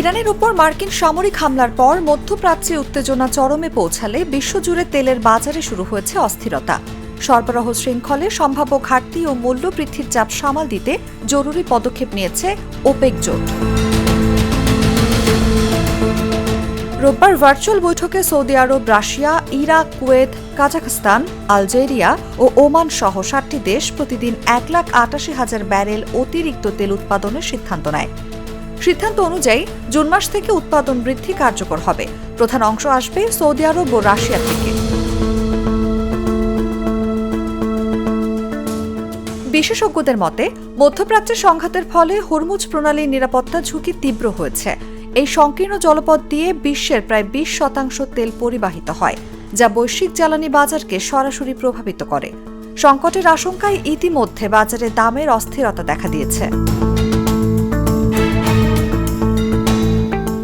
ইরানের উপর মার্কিন সামরিক হামলার পর মধ্যপ্রাচ্যে উত্তেজনা চরমে পৌঁছালে বিশ্বজুড়ে তেলের বাজারে শুরু হয়েছে অস্থিরতা। সরবরাহ শৃঙ্খলে সম্ভাব্য ঘাটতি ও মূল্য বৃদ্ধির চাপ সামাল দিতে জরুরি পদক্ষেপ নিয়েছে ওপেক জোট। রোববার ভার্চুয়াল বৈঠকে Saudi Arab, Russia, Iraq, Kuwait, Kazakhstan, Algeria ও ওমান সহ 7টি দেশ প্রতিদিন 1,88,000 ব্যারেল অতিরিক্ত তেল উৎপাদনের সিদ্ধান্ত নেয়। সিদ্ধান্ত অনুযায়ী জুন মাস থেকে উৎপাদন বৃদ্ধি কার্যকর হবে। প্রধান অংশ আসবে সৌদি আরব ও রাশিয়া থেকে। বিশেষজ্ঞদের মতে, মধ্যপ্রাচ্যের সংঘাতের ফলে হরমুজ প্রণালীর নিরাপত্তা ঝুঁকি তীব্র হয়েছে। এই সংকীর্ণ জলপথ দিয়ে বিশ্বের প্রায় 20% তেল পরিবাহিত হয়, যা বৈশ্বিক জ্বালানি বাজারকে সরাসরি প্রভাবিত করে। সংকটের আশঙ্কায় ইতিমধ্যে বাজারে দামের অস্থিরতা দেখা দিয়েছে।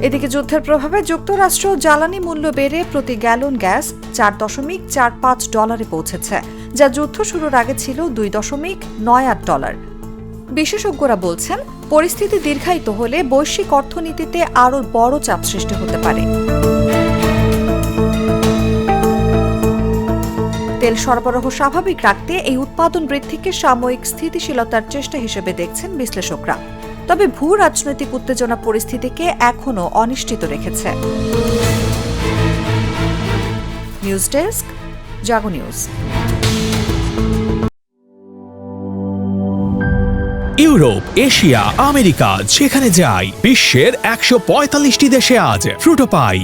এদিকে যুদ্ধের প্রভাবে যুক্তরাষ্ট্র জ্বালানি মূল্য বেড়ে প্রতি গ্যালন গ্যাস $4.45 পৌঁছেছে, যা যুদ্ধ শুরুর আগে ছিল $2.98। বিশেষজ্ঞরা বলছেন, পরিস্থিতি দীর্ঘায়িত হলে বৈশ্বিক অর্থনীতিতে আরও বড় চাপ সৃষ্টি হতে পারে। তেল সরবরাহ স্বাভাবিক রাখতে এই উৎপাদন বৃদ্ধিকে সাময়িক স্থিতিশীলতার চেষ্টা হিসেবে দেখছেন বিশ্লেষকরা। তবে ভূ রাজনৈতিক উত্তেজনা পরিস্থিতিকে এখনও অনিশ্চিত রেখেছে। নিউজ ডেস্ক, জাগো নিউজ। ইউরোপ, এশিয়া, আমেরিকা, যেখানে যাই বিশ্বের 145টি দেশে আজ ফ্রুটো পাই।